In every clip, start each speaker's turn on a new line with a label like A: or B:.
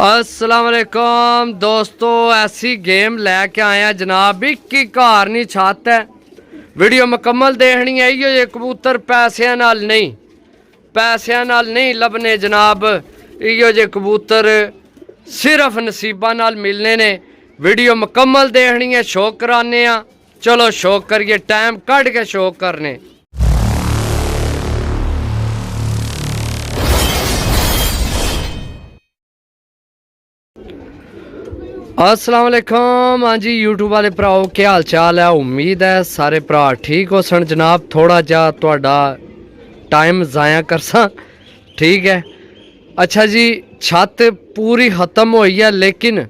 A: अस्सलाम वालेकुम दोस्तों, ऐसी गेम लैके आया जनाब। एक घर नहीं छत है। वीडियो मुकम्मल देखनी है। ये कबूतर पैसों नाल नहीं लभने जनाब। इयो जे कबूतर सिर्फ नसीबा नाल मिलने ने। वीडियो मुकम्मल देखनी है, शौक कराने। चलो शौक करिए, टाइम कढ़ के शौक करने। अस्सलाम वालेकुम। हाँ जी यूट्यूब वाले भराओ, क्या हाल चाल है? उम्मीद है सारे भरा ठीक हो सन जनाब। थोड़ा जा तुहाडा टाइम ज़ाया करसा, ठीक है। अच्छा जी, छत पूरी खत्म हुई है, लेकिन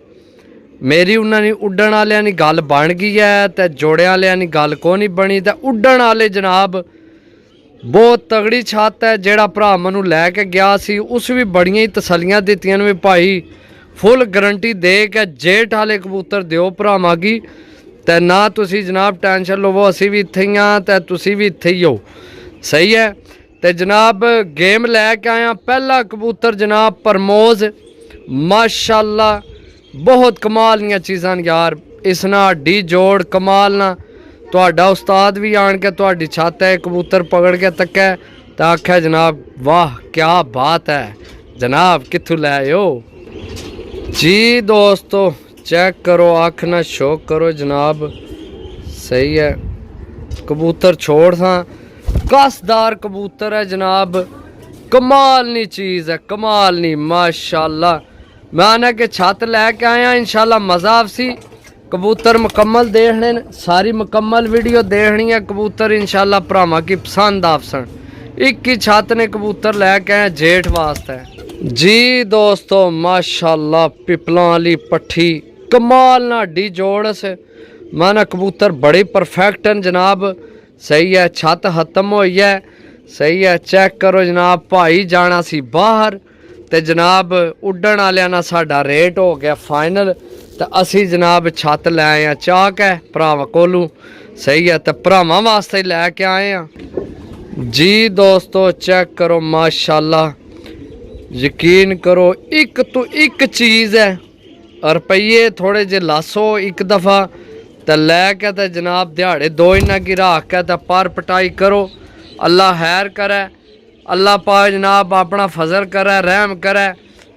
A: मेरी उन्होंने उड्डण वालियां दी गल बन गई है तो जोड़े वालियां दी गल को नहीं बनी। तो उड्डण वाले जनाब बहुत तगड़ी छत है। जेड़ा भरा मैनू लैके गया सी उस भी बड़ियां ही तसलियां दित्तियां ने भी भाई फुल गारंटी दे के जेठ वाले कबूतर दिओ भरावां गी। ते ना तुसी जनाब टेंशन लवो, असी भी इत्थे ही हाँ ते तुसी भी इत्थे ही हो, सही है। ते जनाब गेम लैके आया। पहला कबूतर जनाब परमोज, माशाल्लाह बहुत कमाल दियां चीज़ां यार। इसना हड्डी जोड़ कमाल ना। तुहाडा उस्ताद भी आन के तुहाडी छत है कबूतर पकड़ के तकै तो आख्या जनाब वाह क्या बात है जनाब, कित्थों लै आयो जी। दोस्तों चेक करो, अख ना शौक करो जनाब, सही है। कबूतर छोड़ था, कसदार कबूतर है जनाब। कमाल नी चीज़ है, कमाल नी माशाल्लाह। मैं आना के छत लैके आया, इंशाल्लाह मज़ा आवसी। कबूतर मुकम्मल देखने, सारी मुकम्मल वीडियो देखनी है। कबूतर इंशाल्लाह भरावां की पसंद आवसन। एक ही छत ने कबूतर लैके आया जेठ वास्ते जी। दोस्तों माशाल्लाह पिपलों वाली पट्ठी कमाल ना हड्डी जोड़ से माना कबूतर बड़े परफेक्ट हैं जनाब, सही है। छत खत्म हुई है, सही है। चेक करो जनाब, भाई जाना सी बाहर ते जनाब उड्डण वालियां नाल साडा रेट हो गया फाइनल। तो असी जनाब छत लै आए हैं चाक है भरावां कोलू, सही है। तो भरावां वास्ते ही लैके आए हैं जी। दोस्तों चेक करो माशाल्लाह, यकीन करो एक तो एक चीज़ है। रुपये थोड़े जे लासो एक दफ़ा तो लैके तो जनाब दिहाड़े दो इन्ना की रख के तो पर पटाई करो। अल्लाह खैर करे, अल्लाह पाक जनाब अपना फजल करे, रहम करे।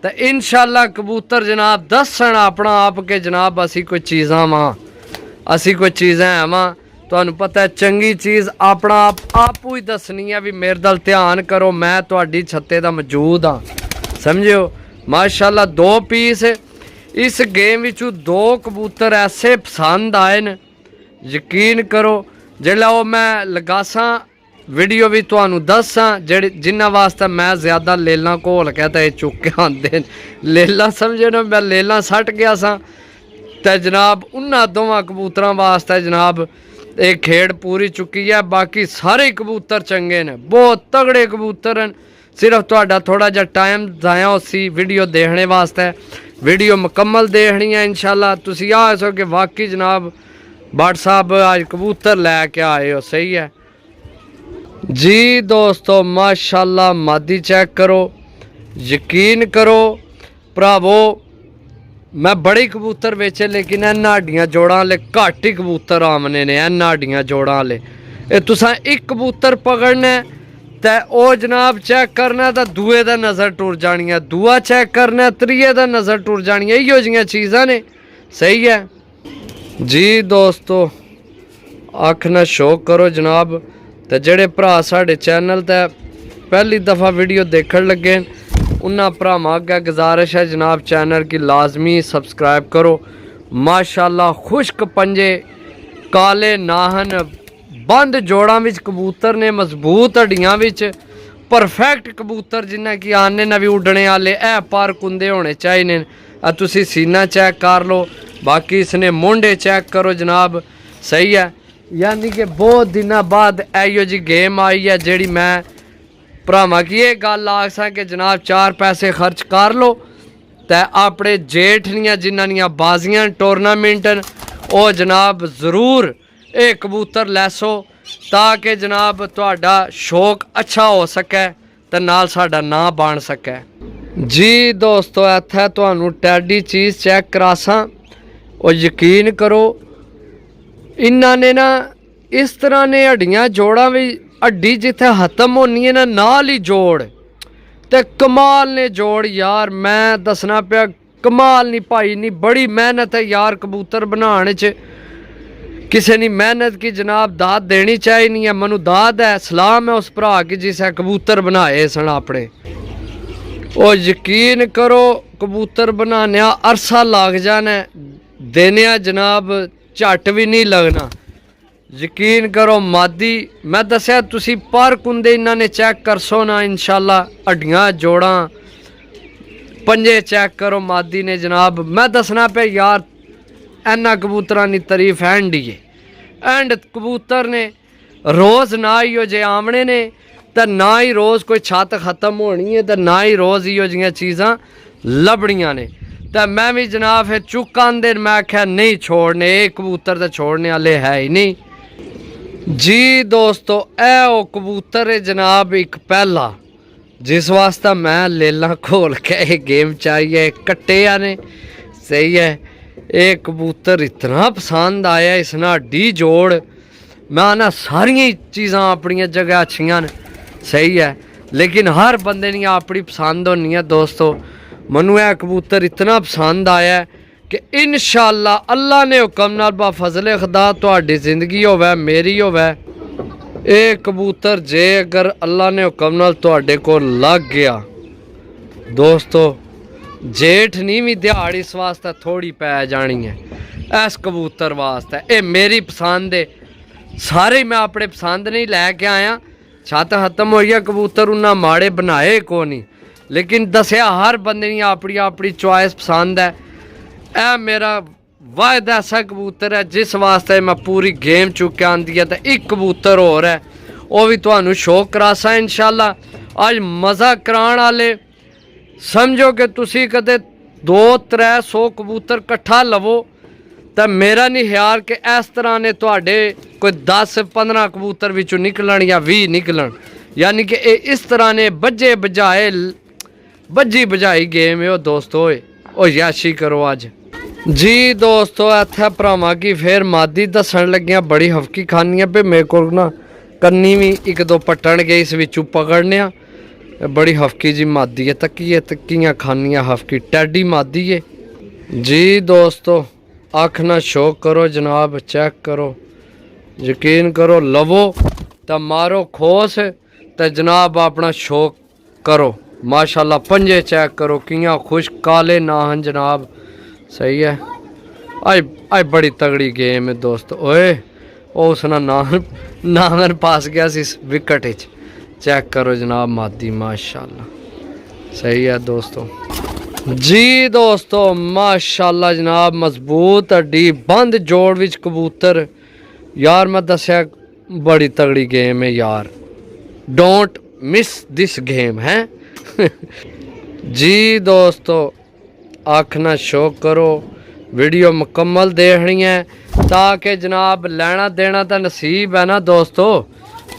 A: तो इंशाल्लाह कबूतर जनाब दसन अपना आप के जनाब असी कोई चीज़ां वां, असी कोई चीज़ां है वां। तुहानू पता है चंगी चीज़ अपना आपू ही दसनी है भी मेरे दल ध्यान करो, मैं तुहाडी छत्ते दा मौजूद हाँ, समझो। माशाल्लाह दो पीस इस गेम विचू दो कबूतर ऐसे पसंद आए न, यकीन करो। जिल्लै वो मैं लगासा वीडियो भी तुहानू दसां जेह्ड़े जिन्हां वास्ते मैं ज़्यादा लेला घोल के ते चुक के आंदे लेला, समझे ना। मैं लेला सट गया सा ते जनाब उन्हां दोवां कबूतरां वास्ते जनाब एक खेड़ पूरी चुकी है। बाकी सारे कबूतर चंगे ने, बहुत तगड़े कबूतर हैं। सिर्फ तुहाडा थोड़ा जा टाइम ज़ाया उसी वीडियो देखने वास्ते। वीडियो मुकम्मल देखनी है इंशाल्लाह। तुसी आ सो कि वाकई जनाब भट्ट साहब आज कबूतर लैके आए हो, सही है जी। दोस्तों माशाल्लाह मादी चेक करो, यकीन करो भरावो। मैं बड़े कबूतर बेचे लेकिन इन्ना हड्डियां जोड़ां वाले घट ही कबूतर आमने ने। इन्ना हड्डियां जोड़ां वाले तुसां एक कबूतर पकड़ना ते ओ जनाब चेक करना तो दूए दा नज़र टुर जानी है, दूआ चेक करना त्रीए दा नज़र टुर जानी है। इहो जिहियां चीज़ां ने, सही है जी। दोस्तों अख ना शौक करो जनाब। तो जेड़े भरा साढ़े चैनल ते पहली दफ़ा वीडियो देखण लगे उन्हां भरावां अग्गे गुजारिश है जनाब चैनल की लाजमी सब्सक्राइब करो। माशाल्लाह खुश्क पंजे काले नाहन बंद जोड़ां विच कबूतर ने, मजबूत हड्डियां विच परफेक्ट कबूतर जिन्ना कि आने ना भी उड्डने वाले ऐ पर कुंदे होने चाहिए। तुसी सीना चेक कर लो, बाकी इसने मुंडे चेक करो जनाब, सही है। यानी कि बहुत दिनों बाद इहो जी गेम आई है जेड़ी मैं भरावां की ये गल आखसां कि जनाब चार पैसे खर्च कर लो तो अपने जेठ दियां जिन्हां दियां बाजियां टूरनामेंट ओ जनाब ज़रूर ये कबूतर लैसो ताकि जनाब तुहाडा शौक अच्छा हो सके तो नाल साडा नां बन सके। ਜੀ ਦੋਸਤੋ ਇੱਥੇ ਤੁਹਾਨੂੰ ਟੈਡੀ ਚੀਜ਼ ਚੈੱਕ ਕਰਾਸਾਂ ਉਹ ਯਕੀਨ ਕਰੋ ਇਹਨਾਂ ਨੇ ਨਾ ਇਸ ਤਰ੍ਹਾਂ ਨੇ ਹੱਡੀਆਂ ਜੋੜਾਂ ਵੀ ਹੱਡੀ ਜਿੱਥੇ ਖਤਮ ਹੋਣੀ ਹੈ ਨਾ ਨਾਲ ਹੀ ਜੋੜ ਤੇ ਕਮਾਲ ਨੇ ਜੋੜ ਯਾਰ ਮੈਂ ਦੱਸਣਾ ਪਿਆ ਕਮਾਲ ਨਹੀਂ ਭਾਈ ਨਹੀਂ ਬੜੀ ਮਿਹਨਤ ਹੈ ਯਾਰ ਕਬੂतर ਬਣਾਉਣ 'ਚ ਕਿਸੇ ने मेहनत की जनाब दाद देनी चाहिए नहीं है मनु दाद है सलाम है उस भरा की जिसे कबूतर बनाए सन अपने ओ यकीन करो कबूतर बनाने अरसा लग जाना देने जनाब झट भी नहीं लगना यकीन करो मादी मैं दसिया तुसी पर कुंदे इन्होंने चेक कर सो ना इंशाल्लाह हड्डियां जोड़ा पंजे चेक करो मादी ने जनाब मैं दसना पे यार इन्ना कबूतरां दी तारीफ एंड ही एंड कबूतर ने रोज़ ना ही जे आमने ने तो ना ही रोज़ कोई छत खत्म होनी है तो ना ही रोज़ इो जियां चीज़ां लभड़ियां ने तो मैं भी जनाब फिर चुक आंदे मैं आख्या नहीं छोड़ने ये कबूतर तो छोड़ने वाले है ही नहीं जी दोस्तों ए ओ कबूतर है जनाब एक पहला जिस वास्ते मैं लेला खोल के ये गेम चाहिए कट्टिया ने सही है ये कबूतर इतना पसंद आया इसना हड्डी जोड़ मैं ना सारिया चीज़ां अपनी जगह अच्छियां ने सही है लेकिन हर बंदे दी अपनी पसंद होनी है दोस्तों मनु यह कबूतर इतना पसंद आया कि इंशाअल्लाह अल्लाह ने हुक्म नाल बा फजले खुदा तुहाडी जिंदगी होवे मेरी होवे ये कबूतर जे अगर अल्लाह ने हुक्म नाल तुहाडे कोल लग गया दोस्तों जेठ नहीं भी दिहाड़ इस वास्ते थोड़ी पै जानी है इस कबूतर वास्ते ये मेरी पसंद है सारे मैं अपने पसंद नहीं लैके आया छत खत्म हो गया कबूतर उन्ना माड़े बनाए को नहीं लेकिन दसिया हर बंदे दी अपनी अपनी चॉइस पसंद है यह मेरा वायद ऐसा कबूतर है जिस वास्ते मैं पूरी गेम चुक के आंदी है तो एक कबूतर होर है वह भी तुहानू शो करासा इंशाअल्लाह अज मज़ा कराने वाले समझो कि तुसी कदे 200-300 कबूतर कट्ठा लवो तो मेरा नहीं ख्याल कि इस तरह ने तुहाडे कोई 10-15 कबूतर विचों निकलन या 20 निकलन यानी कि इस तरह ने बजे बजाए बजी बजाई गेम है दोस्तों ओ याशी करो अज जी दोस्तों इत्थे भरावां की फिर मादी दसन लगियां बड़ी हफकी खानियां पे मेरे को ना कन्नी भी 1-2 पट्टन गए इस विचों पकड़ने बड़ी हफकी जी मादी है तक्कियां खानियां हफकी टैडी मादी है जी दोस्तों अख ना शो करो जनाब चेक करो यकीन करो लवो तो मारो खोस तो जनाब अपना शौक करो माशाल्लाह पंजे चेक करो कियां खुश काले नाहन जनाब सही है आई बड़ी तगड़ी गेम है दोस्त ओए उसना नाहन पास गया इस विकेट चेक करो जनाब मादी माशाल्लाह सही है दोस्तों जी दोस्तों माशाल्लाह जनाब मजबूत हड्डी बंद जोड़ विच कबूतर यार मैं दसिया बड़ी तगड़ी गेम है यार डोंट मिस दिस गेम है जी दोस्तों आखना शो करो वीडियो मुकम्मल देखनी है ताकि जनाब लेना देना तो नसीब है ना दोस्तों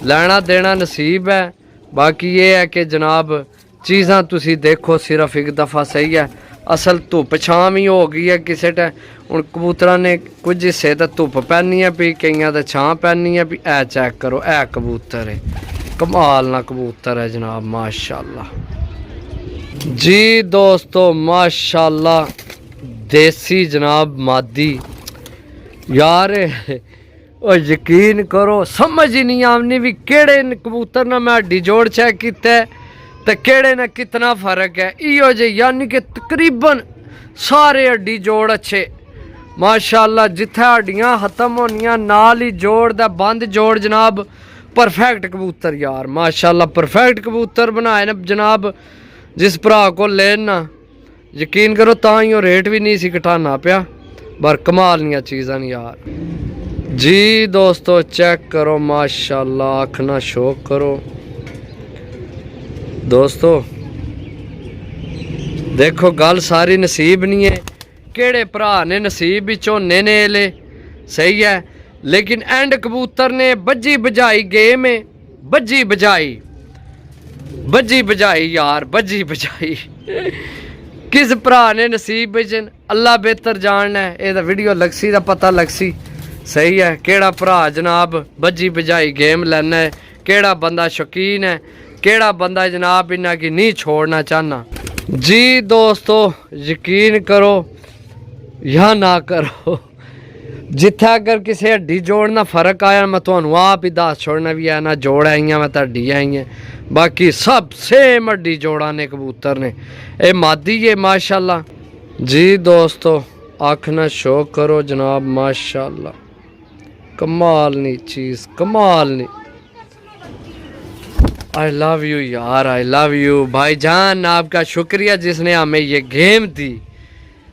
A: लेना देना नसीब है बाकी ये है कि जनाब चीज़ां तुसी देखो सिर्फ एक दफ़ा सही है असल धुप छाम ही हो गई है किसी टाइम हुण कबूतरां ने कुछ हिस्से तो धुप पैनी है भी कईयां तो छां पैनी है भी ऐ चेक करो ऐ कबूतर है कमाल ना कबूतर है जनाब माशाल्लाह जी दोस्तों माशाल्लाह देसी जनाब मादी यार और यकीन करो समझ ही नहीं आनी भी केड़े कबूतर ना मैं हड्डी जोड़ चेक किया तो केड़े ना कितना फ़र्क है इो जे यानी कि तकरीबन सारे हड्डी जोड़ अच्छे माशाल्लाह जिथे हड्डियां खत्म होनियां नाल ही जोड़ दा बंद जोड़ जनाब परफेक्ट कबूतर यार माशाल्लाह परफेक्ट कबूतर बनाए ना जनाब जिस भरा को लेना यकीन करो तां ही रेट भी नहीं सी घटाना पिया पर कमाल दियां चीज़ां यार जी दोस्तों चेक करो माशाल्लाह आखना शो करो दोस्तों देखो गल सारी नसीब नहीं है केड़े भरा ने नसीब झोने ने ले सही है लेकिन एंड कबूतर ने बजी बजाई गेम में बजी बजाई यार बजी बजाई किस भरा ने नसीब बिच अल्लाह बेहतर जानना है। ये वीडियो लगसी का पता लगसी सही है। केड़ा भरा जनाब बजी बजाई गेम लेना है, केड़ा बंदा शौकीन है, केड़ा बंदा जनाब इन्ना की नहीं छोड़ना चाहना। जी दोस्तों यकीन करो या ना करो, जिथे अगर किसी हड्डी जोड़ना फर्क आया मैं थानू आप ही दस छोड़ना भी है ना जोड़ आईया मैं हड्डी आई है, बाकी सब सेम हड्डी जोड़ा ने कबूतर ने। ये मादी है माशाल्लाह। जी दोस्तों आखना शो करो जनाब माशाल्लाह, कमाल नहीं चीज़, कमाल नहीं। आई लव यू यार, आई लव यू भाईजान, आपका शुक्रिया जिसने हमें ये गेम दी।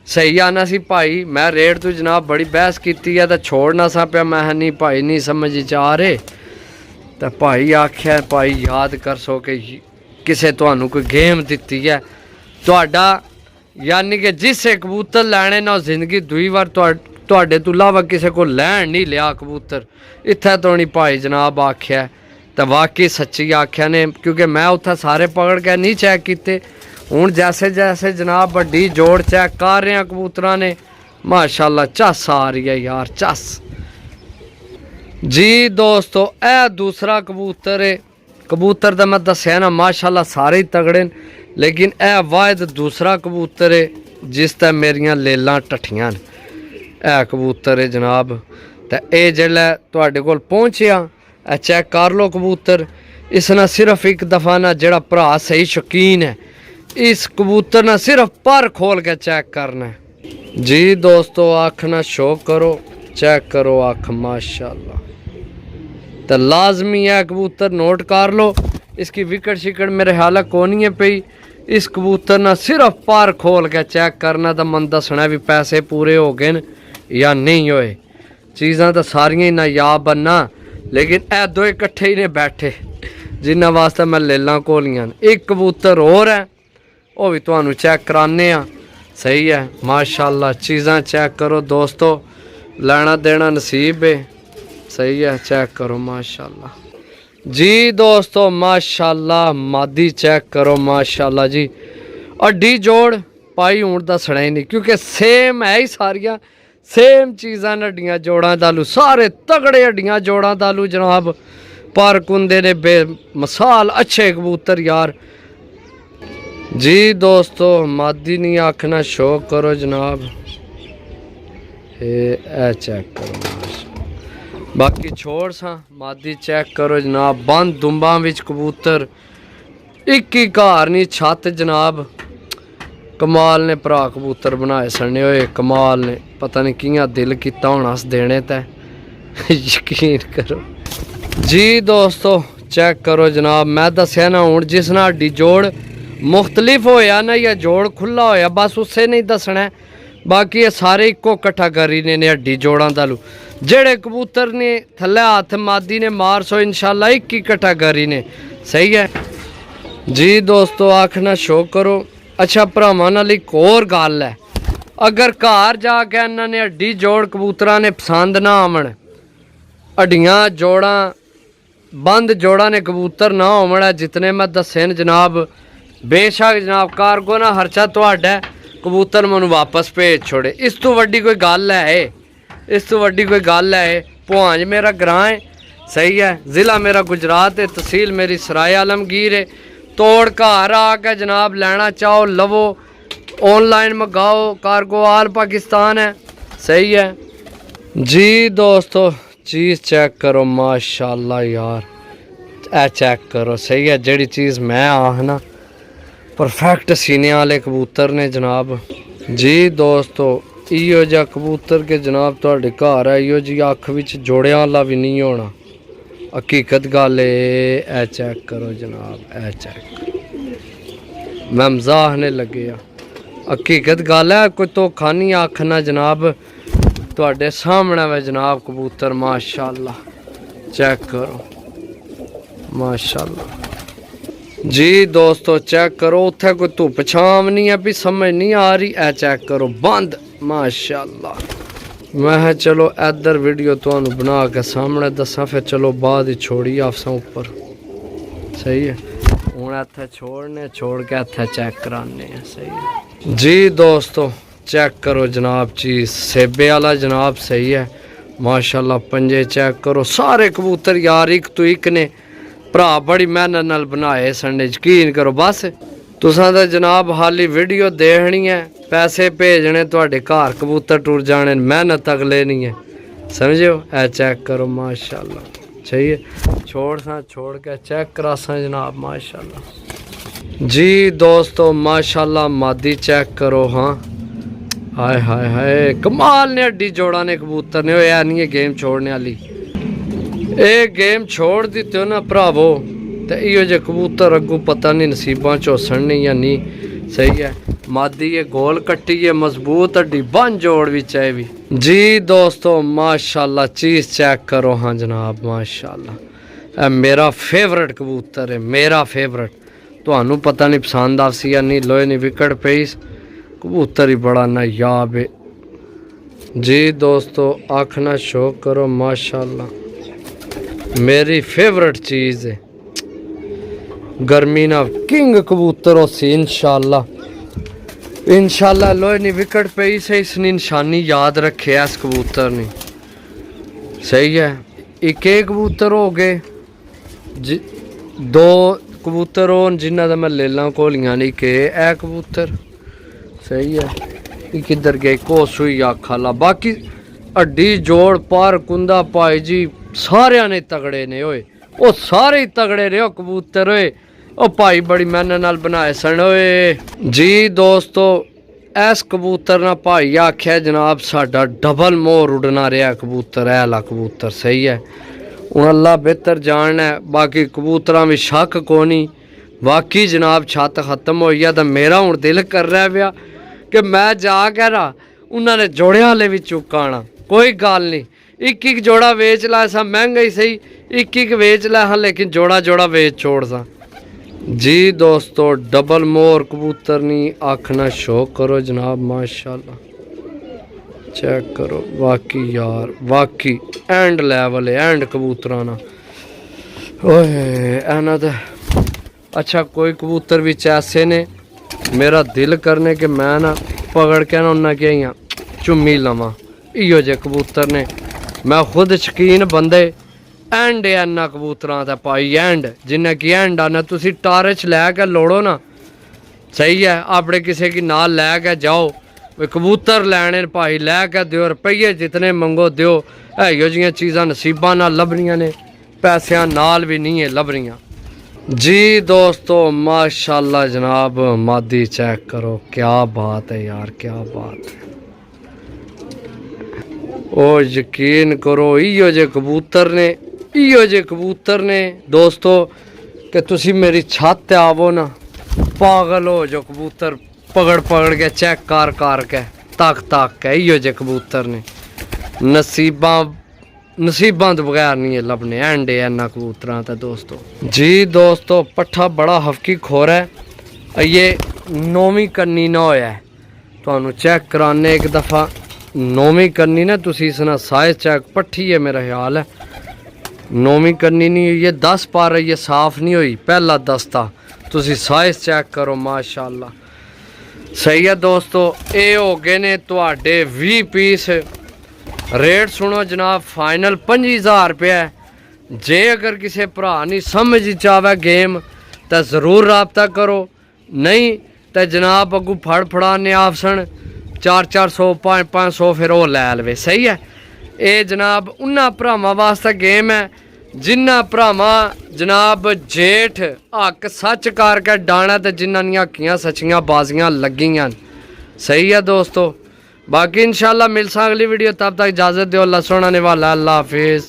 A: सही आना सी भाई, मैं रेट तो जनाब बड़ी बहस की है तो छोड़ना सा पाया, मैं नहीं भाई नहीं समझ आ रहे तो भाई आख्या भाई याद कर सो कि किसे तुहानू कोई गेम दी है तुहाडा, यानी कि जिसे कबूतर लैने ना जिंदगी दुई बार तुहाडे तो इलावा किसी को लैन नहीं लिया कबूतर। इत्थे तो नहीं भाई जनाब आख्या तो वाकई सच्ची आख्या ने, क्योंकि मैं उत्थे सारे पकड़ के नहीं चेक किते। हूँ जैसे जैसे जनाब बड़ी जोड़ चेक कर रहे हैं कबूतरा ने माशाल्लाह चस आ रही है यार, चस। जी दोस्तों ए दूसरा कबूतर है, कबूतर तो मैं दसिया ना माशाल्लाह सारे ही तगड़े न, लेकिन ए वायद दूसरा कबूतर है जिस ते मेरियां लेलां टट्ठियां न। ए कबूतर है जनाब, तो ये जिसलै तुहाडे कोल पहुंचया ए चेक कर लो कबूतर। इसने सिर्फ एक दफ़ा ना जेड़ा भरा सही शौकीन है इस कबूतर ने सिर्फ पर खोल के चेक करना है। जी दोस्तों आँख ना शो करो, चेक करो आँख माशाल्लाह, तो लाजमी है कबूतर नोट कर लो। इसकी विकेट शिकट मेरे ख्याल को नहीं है पई, इस कबूतर ने सिर्फ पर खोल के चेक करना तो मन दसना भी पैसे पूरे हो गए या नहीं होए। चीज़ां तो सारियां ही नायाब बनना, लेकिन ए दो इकट्ठे ही ने बैठे जिन्होंने वास्ते मैं लेला घोलियां। एक कबूतर और है वो भी तुहानू चेक कराने आ। सही है माशाल्लाह, चीज़ां चेक करो दोस्तों, लेना देना नसीब है। सही है चेक करो माशाल्लाह। जी दोस्तों माशाल्लाह मादी चेक करो माशाल्लाह जी। हड्डी जोड़ पाई हूँ दसना ही नहीं, क्योंकि सेम है ही सारिया सेम चीज़ां हड्डियां जोड़ा दालू, सारे तगड़े हड्डियां जोड़ा दालू जनाब, पर कुंदे ने बेमिसाल अच्छे कबूतर यार। जी दोस्तों मादी नहीं आखना शो करो जनाब, ए चेक करो बाकी छोड़ सा मादी चेक करो जनाब। बंद दुंबा विच कबूतर, एक ही घर नहीं छत जनाब। कमाल ने भरा कबूतर बनाए सने होए, कमाल ने पता नहीं कियां दिल किता होना अस देने ते यकीन करो। जी दोस्तों चेक करो जनाब, मैं दसिया ना हूँ जिस ना हड्डी जोड़ मुख्तलिफ होया ना या जोड़ खुला होया बस उसे नहीं दसना है, बाकी ये सारे इको कट्ठा करी ने हड्डी जोड़ा दालू। जेड़े कबूतर ने थले हाथ मादी ने मार सो इंशाल्लाह एक ही कट्ठा करी ने। सही है जी दोस्तों आखना शो करो। अच्छा भरावां नाल एक होर गल है, अगर घर जाके इन्होंने हड्डी जोड़ कबूतरा ने पसंद ना आवन, हड्डियां जोड़ा बंद जोड़ा ने कबूतर ना होवन जितने मैं दसे न जनाब, बेशक जनाब कारगो ना खर्चा तुहाडा, कबूतर मैनू वापस भेज छोड़े। इस तो वड्डी कोई गल है, इस तो वड्डी कोई गल है। भुआंज मेरा ग्रां है, सही है, ज़िला मेरा गुजरात है, तहसील मेरी सराय आलमगीर है। तोड़ घर आके जनाब लेना चाहो लवो, ऑनलाइन मंगाओ, कारगो आल पाकिस्तान है। सही है जी दोस्तों चीज़ चेक करो माशाल्लाह यार, ए चेक करो। सही है जेड़ी चीज़ मैं आखना परफेक्ट सीने वाले कबूतर ने जनाब। जी दोस्तों इो जा कबूतर के जनाब तुहाडे घर है, इो जी अख विच जोड़ियां वाला भी नहीं होना, हकीकत गल है। चेक करो जनाब, ए चेक मैं मजाक ने लगे हकीकत गल है, कोई धोखा नहीं आखना जनाब, तुहाडे सामने वे जनाब कबूतर माशाल्लाह चेक करो माशाल्लाह। जी दोस्तों चेक करो, उत्थे कोई धुप छाम नहीं है भी समझ नहीं आ रही। ए चेक करो बंद माशाल्लाह। मैं चलो इधर वीडियो तुहानू बना के सामने दसा, फिर चलो बाद ही छोड़ी आफसा ऊपर। सही है ਹੁਣ ਇੱਥੇ ਛੋੜਨੇ ਛੋੜ ਕੇ ਇੱਥੇ ਚੈੱਕ ਕਰਾਨੇ ਆ ਸਹੀ ਜੀ ਦੋਸਤੋ चेक करो जनाब चीज़ सेबे वाला जनाब सही है माशाल्लाह पंजे चेक करो सारे कबूतर यार एक तो एक ने भरा बड़ी मेहनत नाल बनाए संडे यकीन करो बस तुसां दा जनाब हाली वीडियो देखनी है पैसे भेजने तुहाडे घर कबूतर टुर जाने मेहनत अगले नहीं है समझो ऐ चेक करो माशाल्लाह सही है छोड़ के चेक करासा जनाब माशाल्लाह जी दोस्तों माशाल्लाह मादी चेक करो हाँ हाय हाय हाय कमाल ने हड्डी जोड़ा ने कबूतर ने होया नहीं है गेम छोड़ने वाली ये गेम छोड़ दिते हो ना भरावो तो इो जे कबूतर अगू पता नहीं नसीबा चोसन नहीं या नहीं सही है मादी ये गोल कट्टी है मजबूत हड्डी बन जोड़ भी चाहे भी जी दोस्तों माशाल्लाह चीज़ चेक करो हाँ जनाब माशाल्लाह मेरा फेवरेट कबूतर है मेरा फेवरेट तो पता नहीं पसंद आसी या नहीं लोहे नहीं विकट पेस कबूतर ही बड़ा नायाब है जी दोस्तों आखना शौक करो माशाल्लाह मेरी फेवरेट चीज़ है गर्मी ना किंग कबूतर हो सी इंशाल्लाह लोहे नहीं विकट पे से इसने निशानी याद रखे इस कबूतर ने सही है एक कबूतर हो गए दो कबूतर हो जिन्हों का मैं ले ला घोलियां नहीं के ए कबूतर सही है किधर गए कोस हुई आखा ला बाकी हड्डी जोड़ पार कुंदा पाई जी सारे ने तगड़े ने ओए वो सारे ही तगड़े रहे कबूतर ओए ओ भाई बड़ी मेहनत नाल बनाए सन ओए जी दोस्तों इस कबूतर ना भाई आख्या जनाब साडा डबल मोर उड़ना रहा कबूतर ऐला कबूतर सही है हूँ अल्लाह बेहतर जानना है बाकी कबूतरा में शक कोनी बाकी जनाब छत खत्म हो गया तो मेरा हूँ दिल कर रहा पिया कि मैं जा के ना उन्होंने जोड़े वाले भी चुका आना कोई गल नहीं एक जोड़ा वेच ला सा महंगा ही सही एक वेच ला हाँ लेकिन जोड़ा जोड़ा वेच छोड़ सा जी दोस्तों डबल मोर कबूतर नहीं आखना शौक करो जनाब माशाल्लाह चेक करो वाकई यार वाकई एंड लेवल है एंड कबूतरा ना ओए एना तो अच्छा कोई कबूतर भी ऐसे ने मेरा दिल करने के मैं ना पकड़ के ना उन्ना के चुम्मी लवा इो जे कबूतर ने मैं खुद शकीन बंदे एंड इन्ना कबूतरा का पाई एंड जिन्हें कि एंड आना तुसी टारच लैके लोड़ो ना सही है अपने किसी की नाल लैके जाओ कबूतर लैने भाई लैके दो रुपये जितने मंगो दो इो जी चीज़ा नसीबा नाल लभनियां ने पैसों नाल भी नहीं है लभनियां जी दोस्तों माशाल्लाह जनाब मादी चेक करो क्या बात है यार क्या बात है ओ यकीन करो इो जे कबूतर ने दोस्तों कि तुसी मेरी छत आवो ना पागल हो जो कबूतर पकड़ के चेक कर के तक के इो जे कबूतर ने नसीबा तो बगैर नहीं है लभने एंड इन्ना कबूतरा था दोस्तों जी दोस्तों पट्ठा बड़ा हफकी खोर है ये 9वीं कन्नी ना होया है तो चेक कराने एक दफ़ा 9वीं कन्नी ना तुसी इसना साइज चेक पट्ठी है मेरा ख्याल है 9वीं कन्नी नहीं हुई है 10 पार ये साफ नहीं हुई पहला दस्ता तुसी साइज चेक करो माशाल्लाह सही है दोस्तों ये हो गए ने तुहाडे 20 पीस रेट सुनो जनाब फाइनल 5000 रुपया है जे अगर किसी भरा नहीं समझ चावे गेम तो ज़रूर रबता करो नहीं तो जनाब अगू फड़ाने आफसन 400 500 फिर वो लै लवे सही है ये जनाब उन्होंने भरावां वास्ते गेम है जिन्ना भरावां जनाब जेठ हक सच करके डाना तो जिन्हां दियां हक्कियां सच्चियां बाजियां लगियां सही है दोस्तों बाकी इंशाल्लाह मिलसा अगली वीडियो तब तक इजाज़त दो अल्लाह सोना ने वाला अल्लाह हाफिज़।